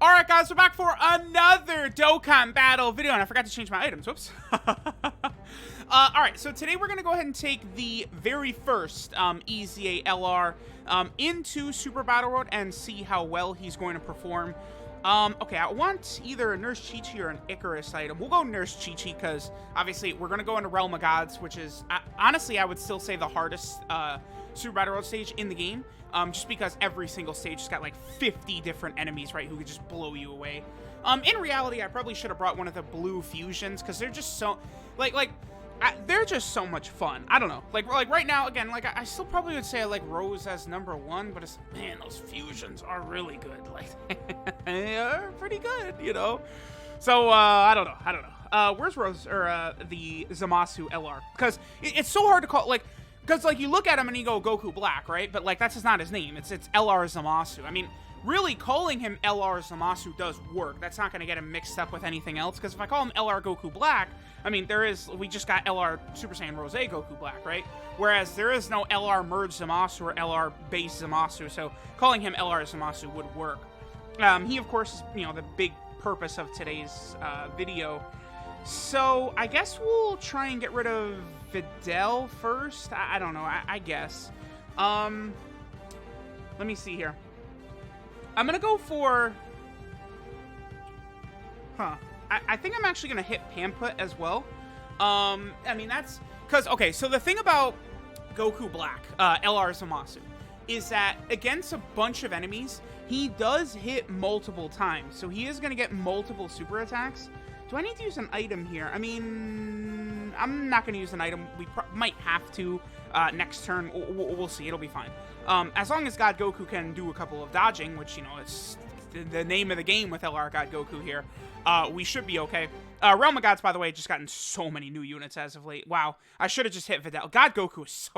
Alright guys, we're back for another Dokkan battle video, and I forgot to change my items, whoops. Alright, so today we're going to go ahead and take the very first EZA LR into Super Battle Road and see how well he's going to perform. Okay, I want either a Nurse Chi-Chi or an Icarus item. We'll go Nurse Chi-Chi because obviously we're going to go into Realm of Gods, which is, honestly, I would still say the hardest Super Battle Road stage in the game. Just because every single stage has got like 50 different enemies, right, who could just blow you away. In reality, I probably should have brought one of the blue fusions because they're just so, they're just so much fun. I don't know, like right now, again, like I still probably would say I like Rose as #1, but it's, man, those fusions are really good. Like, they're pretty good, you know. So I don't know. Where's Rose or the ZAMASU LR? Because it's so hard to call, like. Because, like, you look at him and you go Goku Black, right? But, like, that's just not his name. It's LR ZAMASU. I mean, really, calling him LR ZAMASU does work. That's not going to get him mixed up with anything else. Because if I call him LR Goku Black, I mean, we just got LR Super Saiyan Rose Goku Black, right? Whereas there is no LR Merge ZAMASU or LR Base ZAMASU. So calling him LR ZAMASU would work. He, of course, is, you know, the big purpose of today's video. So I guess we'll try and get rid of Videl first. I don't know. I guess. Let me see here. I'm gonna go for. I think I'm actually gonna hit Pamput as well. I mean that's because okay. So the thing about Goku Black, LR ZAMASU, is that against a bunch of enemies, he does hit multiple times. So he is gonna get multiple super attacks. Do I need to use an item here? I mean, I'm not going to use an item. We might have to next turn. We'll see. It'll be fine. As long as God Goku can do a couple of dodging, which, you know, it's the name of the game with LR God Goku here, we should be okay. Realm of Gods, by the way, just gotten so many new units as of late. Wow. I should have just hit Videl. God Goku is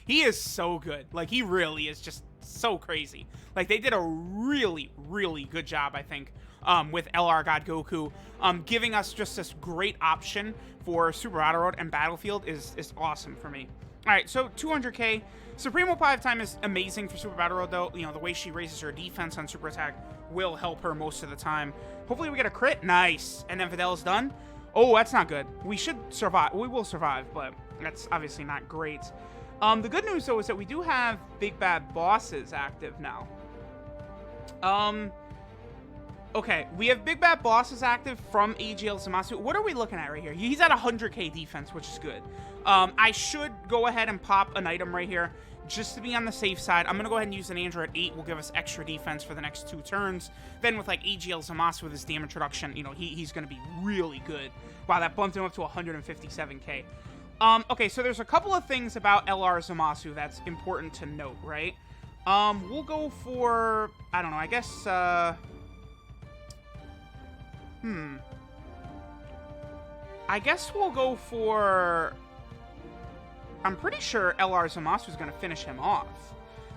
he is so good. Like, he really is just so crazy. Like, they did a really, really good job, I think, with LR God Goku. Giving us just this great option for Super Battle Road and Battlefield is awesome for me. Alright, so 200k. Supremo 5 time is amazing for Super Battle Road, though. You know, the way she raises her defense on Super Attack will help her most of the time. Hopefully we get a crit. Nice. And then Videl's done. Oh, that's not good. We should survive. We will survive, but that's obviously not great. The good news, though, is that we do have Big Bad Bosses active now. Okay, we have Big Bad Bosses active from AGL ZAMASU. What are we looking at right here? He's at 100k defense, which is good. I should go ahead and pop an item right here just to be on the safe side. I'm going to go ahead and use an Android 8. Will give us extra defense for the next 2 turns. Then with, like, AGL ZAMASU with his damage reduction, you know, he's going to be really good. Wow, that bumped him up to 157k. Okay, so there's a couple of things about LR ZAMASU that's important to note, right? We'll go for, I don't know, I guess, I guess we'll go for... I'm pretty sure LR ZAMASU is going to finish him off.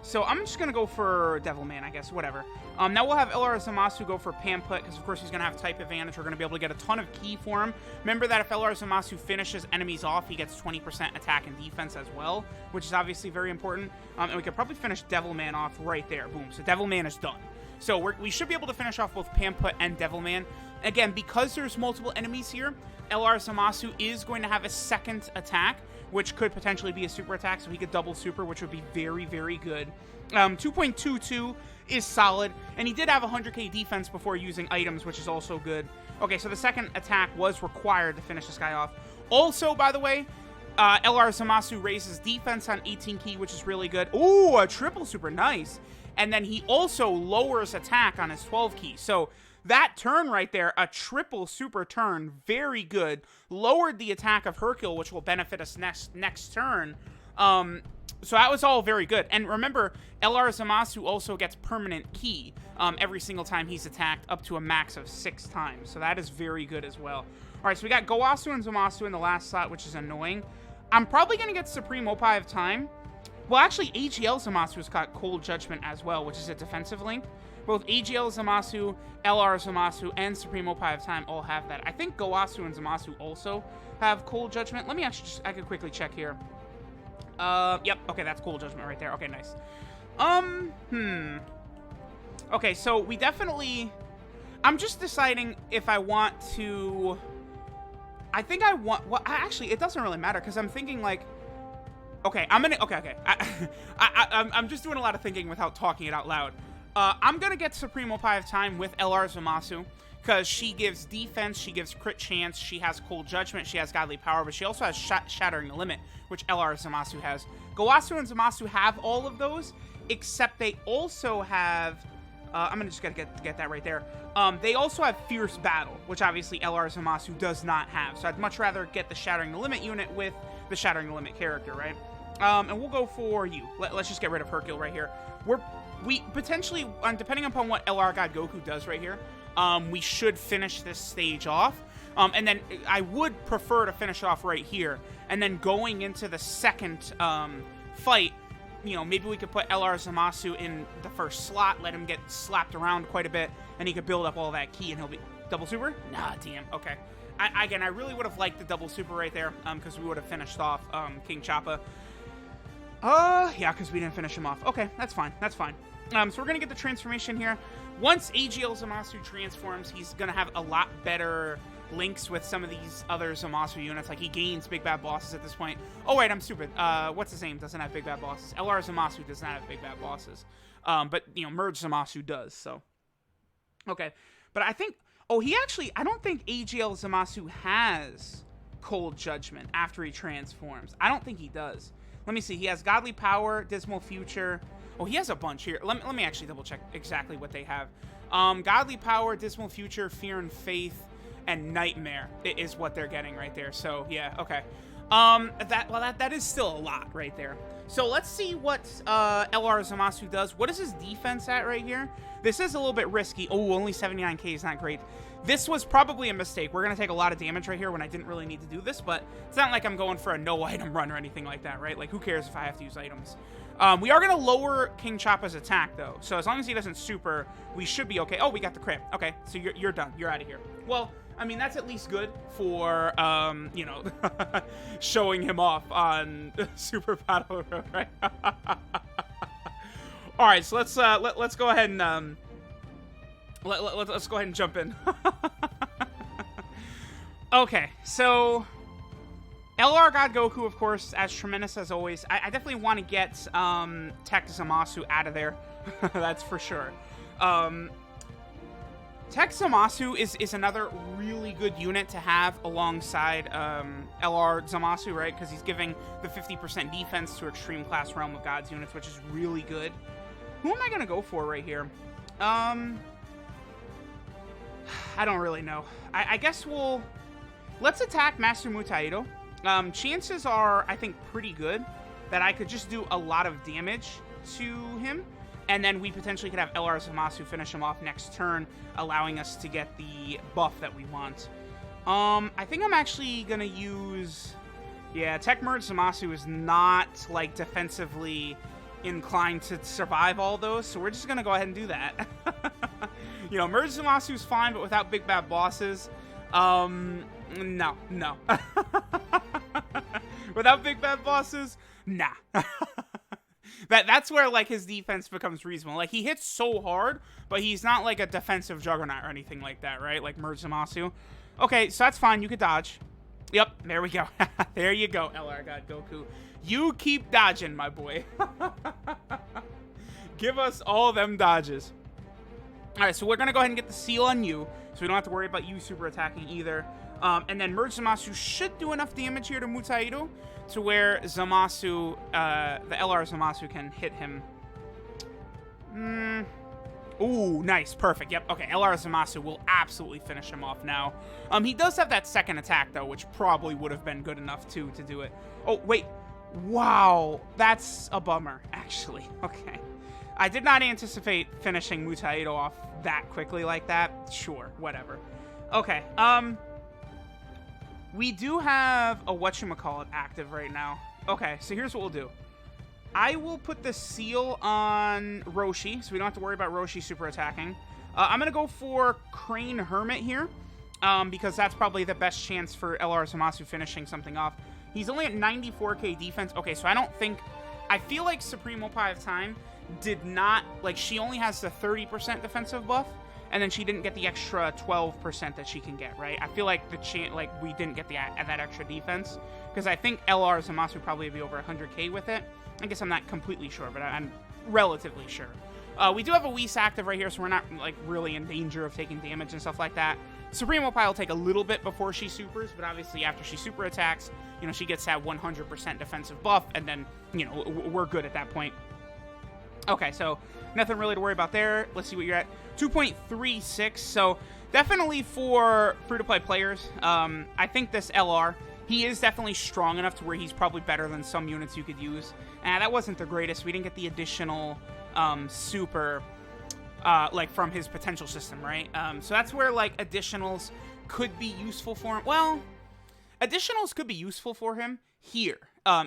So I'm just going to go for Devilman, I guess. Whatever. Now we'll have LR ZAMASU go for Pamput, because of course he's going to have type advantage. We're going to be able to get a ton of ki for him. Remember that if LR ZAMASU finishes enemies off, he gets 20% attack and defense as well, which is obviously very important. And we could probably finish Devilman off right there. Boom. So Devilman is done. So we should be able to finish off both Pamput and Devilman. Again, because there's multiple enemies here, LR ZAMASU is going to have a second attack, which could potentially be a super attack, so he could double super, which would be very, very good. 2.22 is solid, and he did have 100k defense before using items, which is also good. Okay, so the second attack was required to finish this guy off. Also, by the way, LR ZAMASU raises defense on 18 ki, which is really good. Ooh, a triple super, nice. And then he also lowers attack on his 12 ki. So that turn right there, a triple super turn, very good. Lowered the attack of Hercule, which will benefit us next turn. So that was all very good. And remember, LR ZAMASU also gets permanent ki every single time he's attacked, up to a max of 6 times. So that is very good as well. All right, so we got Gowasu and ZAMASU in the last slot, which is annoying. I'm probably going to get Supreme Oppai of Time. Well, actually, AGL ZAMASU's got Cold Judgment as well, which is a defensive link. Both AGL ZAMASU, LR ZAMASU, and Supreme Oppai of Time all have that. I think Gowasu and ZAMASU also have Cold Judgment. Let me actually I can quickly check here. Yep, okay, that's Cold Judgment right there. Okay, nice. Okay, so we definitely... I'm just deciding if I want to... I think I want... Well, actually, it doesn't really matter, because I'm thinking, like... Okay, I'm gonna... Okay. I'm just doing a lot of thinking without talking it out loud. I'm gonna get Supreme Pie of Time with LR Zamasu, because she gives defense, she gives crit chance, she has Cold Judgment, she has Godly Power, but she also has Shattering the Limit, which LR Zamasu has. Gowasu and Zamasu have all of those, except they also have... I'm gonna just gotta get that right there. They also have Fierce Battle, which obviously LR Zamasu does not have. So I'd much rather get the Shattering the Limit unit with the Shattering the Limit character, right? And we'll go for you. Let's just get rid of Hercule right here. We potentially, depending upon what LR God Goku does right here, we should finish this stage off. And then I would prefer to finish off right here. And then going into the second fight, you know, maybe we could put LR Zamasu in the first slot, let him get slapped around quite a bit, and he could build up all that ki, and he'll be... Double super? Nah, damn. Okay. Again, I really would have liked the double super right there, because we would have finished off King Choppa. Yeah, because we didn't finish him off. Okay, that's fine. That's fine. So we're going to get the transformation here. Once AGL Zamasu transforms, he's going to have a lot better links with some of these other Zamasu units. Like, he gains Big Bad Bosses at this point. Oh, wait, I'm stupid. What's his name? Doesn't have Big Bad Bosses. LR Zamasu does not have Big Bad Bosses. But, you know, Merge Zamasu does, so. Okay. But I think... Oh, he actually... I don't think AGL Zamasu has Cold Judgment after he transforms. I don't think he does. Let me see. He has Godly Power, Dismal Future... Oh, he has a bunch here. Let me actually double check exactly what they have. Godly Power, Dismal Future, Fear and Faith, and Nightmare is what they're getting right there. So, yeah, okay. That is still a lot right there. So, let's see what LR Zamasu does. What is his defense at right here? This is a little bit risky. Oh, only 79k is not great. This was probably a mistake. We're going to take a lot of damage right here when I didn't really need to do this, but it's not like I'm going for a no-item run or anything like that, right? Like, who cares if I have to use items? We are going to lower King Choppa's attack, though. So as long as he doesn't super, we should be okay. Oh, we got the crit. Okay, so you're done. You're out of here. Well, I mean, that's at least good for, you know, showing him off on Super Battle Road, right? All right, so let's go ahead and let's go ahead and jump in. Okay, so LR God Goku, of course, as tremendous as always. I definitely want to get Tech Zamasu out of there. That's for sure. Tech Zamasu is another really good unit to have alongside LR Zamasu, right? Because he's giving the 50% defense to Extreme Class Realm of Gods units, which is really good. Who am I going to go for right here? I don't really know. I guess let's attack Master Mutaido. Chances are, I think, pretty good that I could just do a lot of damage to him, and then we potentially could have LR Zamasu finish him off next turn, allowing us to get the buff that we want. I think I'm actually gonna use... Yeah, Tech Merge Zamasu is not, like, defensively inclined to survive all those, so we're just gonna go ahead and do that. You know, Merge Zamasu is fine, but without Big Bad Bosses, no. Without Big Bad Bosses, nah. That's where, like, his defense becomes reasonable. Like, he hits so hard, but he's not, like, a defensive juggernaut or anything like that, right? Like Merge Zamasu. Okay, so that's fine. You could dodge. Yep, there we go. There you go, LR God Goku. You keep dodging, my boy. Give us all them dodges. All right, so we're going to go ahead and get the seal on you, so we don't have to worry about you super attacking either. And then Merge Zamasu should do enough damage here to Mutaido to where Zamasu, the LR Zamasu can hit him. Ooh, nice. Perfect. Yep. Okay, LR Zamasu will absolutely finish him off now. He does have that second attack, though, which probably would have been good enough, too, to do it. Oh, wait. Wow. That's a bummer, actually. Okay. I did not anticipate finishing Mutaido off that quickly like that. Sure, whatever. Okay, we do have a whatchamacallit active right now. Okay, so here's what we'll do. I will put the seal on Roshi, so we don't have to worry about Roshi super attacking. I'm going to go for Crane Hermit here, because that's probably the best chance for LR Zamasu finishing something off. He's only at 94k defense. Okay, so I don't think... I feel like Supreme Pie of Time did not... Like, she only has the 30% defensive buff, and then she didn't get the extra 12% that she can get, right? I feel like we didn't get that extra defense, because I think LR ZAMASU would probably be over 100k with it. I guess I'm not completely sure, but I'm relatively sure. We do have a Whis active right here, so we're not like really in danger of taking damage and stuff like that. Supremo Pie will take a little bit before she supers, but obviously after she super attacks, you know, she gets that 100% defensive buff, and then, you know, we're good at that point. Okay, so nothing really to worry about there. Let's see what you're at. 2.36, so definitely for free-to-play players, I think this LR, he is definitely strong enough to where he's probably better than some units you could use. And that wasn't the greatest. We didn't get the additional super, like, from his potential system, right? So that's where, like, additionals could be useful for him. Well, additionals could be useful for him here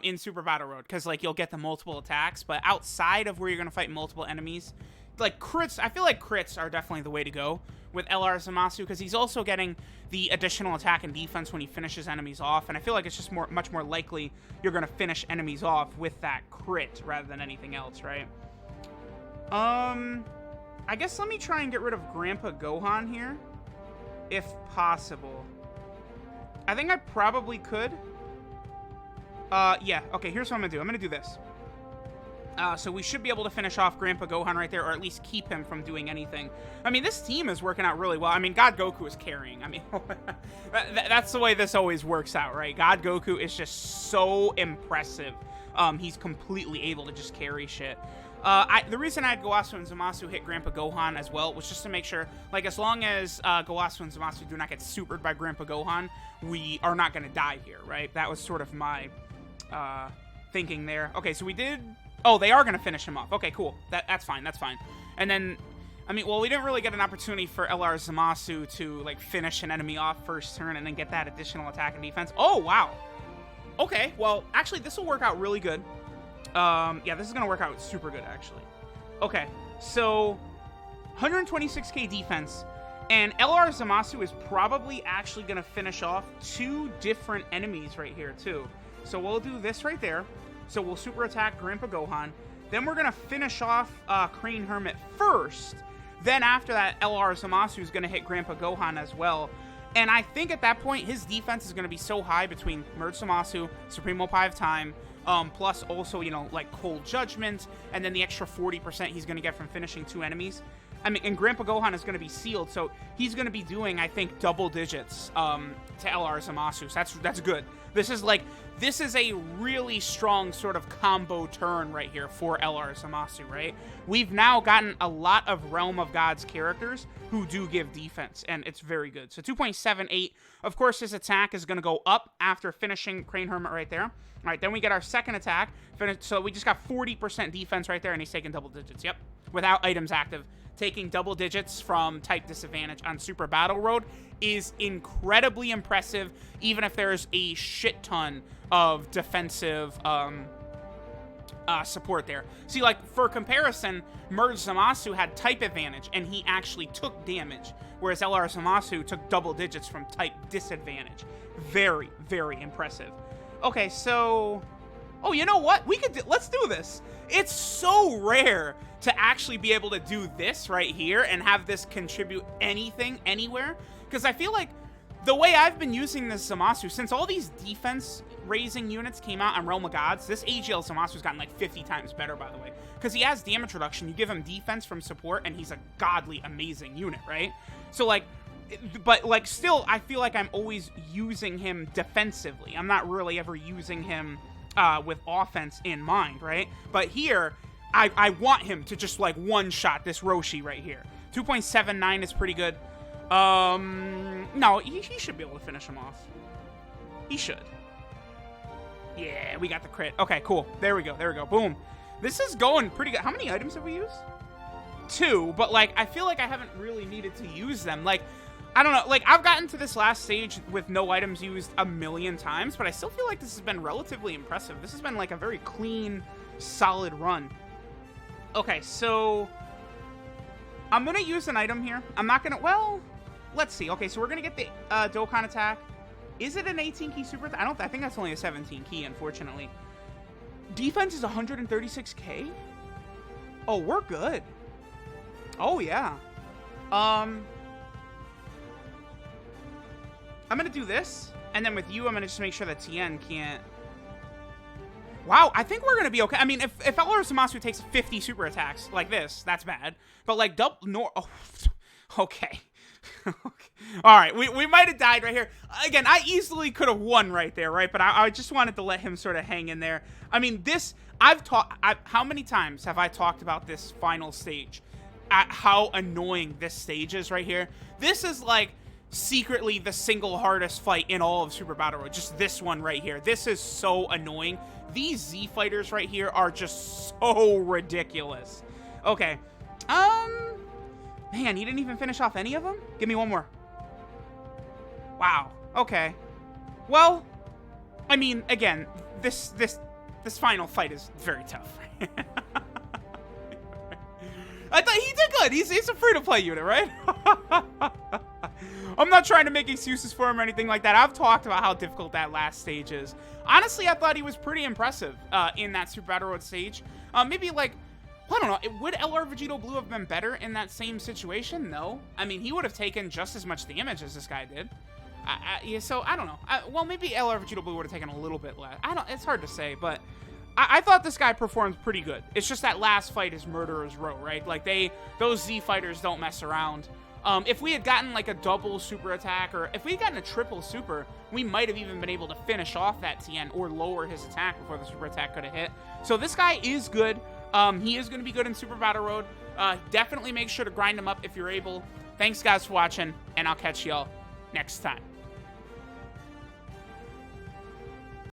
in Super Battle Road, because, like, you'll get the multiple attacks, but outside of where you're going to fight multiple enemies, like, crits, I feel like crits are definitely the way to go with LR ZAMASU, because he's also getting the additional attack and defense when he finishes enemies off, and I feel like it's just much more likely you're going to finish enemies off with that crit rather than anything else, right? I guess let me try and get rid of Grandpa Gohan here, if possible. I think I probably could. Yeah, okay, here's what I'm gonna do. I'm gonna do this. So we should be able to finish off Grandpa Gohan right there, or at least keep him from doing anything. I mean, this team is working out really well. I mean, God Goku is carrying. I mean, that's the way this always works out, right? God Goku is just so impressive. He's completely able to just carry shit. The reason I had Gowasu and ZAMASU hit Grandpa Gohan as well was just to make sure, like, as long as Gowasu and ZAMASU do not get supered by Grandpa Gohan, we are not going to die here, right? That was sort of my thinking there. Okay, so we did... Oh, they are going to finish him off. Okay, cool. That's fine. That's fine. And then, I mean, well, we didn't really get an opportunity for LR ZAMASU to, like, finish an enemy off first turn and then get that additional attack and defense. Oh, wow. Okay, well, actually, this will work out really good. Yeah, this is going to work out super good, actually. Okay, so 126k defense, and LR ZAMASU is probably actually going to finish off 2 different enemies right here, too. So we'll do this right there. So we'll super attack Grandpa Gohan. Then we're going to finish off Crane Hermit first. Then after that, LR ZAMASU is going to hit Grandpa Gohan as well. And I think at that point, his defense is going to be so high between Merge ZAMASU, Supremo Pie of Time, plus also, you know, like Cold Judgment, and then the extra 40% he's going to get from finishing 2 enemies. I mean, and Grandpa Gohan is going to be sealed, so he's going to be doing, I think, double digits to LR ZAMASU. So that's good. This is a really strong sort of combo turn right here for LR ZAMASU, right? We've now gotten a lot of Realm of Gods characters who do give defense, and it's very good. So 2.78. Of course, his attack is going to go up after finishing Crane Hermit right there. All right, then we get our second attack. So we just got 40% defense right there, and he's taking double digits. Yep, without items active. Taking double digits from type disadvantage on Super Battle Road is incredibly impressive, even if there's a shit ton of defensive support there. See, like, for comparison, Merge ZAMASU had type advantage, and he actually took damage, whereas LR ZAMASU took double digits from type disadvantage. Very, very impressive. Okay, so... Oh, you know what? Let's do this. It's so rare to actually be able to do this right here and have this contribute anything, anywhere. Because I feel like the way I've been using this ZAMASU, since all these defense-raising units came out on Realm of Gods, this AGL ZAMASU's gotten like 50 times better, by the way. Because he has damage reduction, you give him defense from support, and he's a godly, amazing unit, right? So, like... But, like, still, I feel like I'm always using him defensively. I'm not really ever using him... with offense in mind, right? But here, I want him to just, like, one-shot this Roshi right here. 2.79 is pretty good. No, he should be able to finish him off. He should. Yeah, we got the crit. Okay, cool. There we go. Boom. This is going pretty good. How many items have we used? 2, but, like, I feel like I haven't really needed to use them. Like, I don't know, like, I've gotten to this last stage with no items used a million times, but I still feel like this has been relatively impressive. This has been, like, a very clean, solid run. Okay, so I'm going to use an item here. I'm not going to, well, let's see. Okay, so we're going to get the Dokkan attack. Is it an 18-key super attack? I think that's only a 17-key, unfortunately. Defense is 136k? Oh, we're good. Oh, yeah. I'm gonna do this, and then with you, I'm gonna just make sure that Tien can't. Wow, I think we're gonna be okay. I mean, if LR ZAMASU takes 50 super attacks like this, that's bad. But like oh, okay. All right, we might have died right here. Again, I easily could have won right there, right? But I just wanted to let him sort of hang in there. I mean, this, how many times have I talked about this final stage? How annoying this stage is right here. This is like secretly the single hardest fight in all of Super Battle Road. Just this one right here. This is so annoying. These Z fighters right here are just so ridiculous. Okay. Man, he didn't even finish off any of them? Give me one more. Wow. Okay. Well, I mean, again, this final fight is very tough. I thought he did good. He's a free-to-play unit, right? I'm not trying to make excuses for him or anything like that. I've talked about how difficult that last stage is. Honestly, I thought he was pretty impressive in that Super Battle Road stage. Maybe like, I don't know, would LR Vegito Blue have been better in that same situation? No. I mean, he would have taken just as much damage as this guy did. Yeah, so I don't know. Well, maybe LR Vegito Blue would have taken a little bit less. It's hard to say, but I thought this guy performed pretty good. It's just that last fight is Murderer's Row, right? Like, those Z fighters don't mess around. If we had gotten like a double super attack, or if we had gotten a triple super, we might have even been able to finish off that Tien or lower his attack before the super attack could have hit. So this guy is good. He is going to be good in Super Battle Road. Definitely make sure to grind him up if you're able. Thanks, guys, for watching, and I'll catch y'all next time.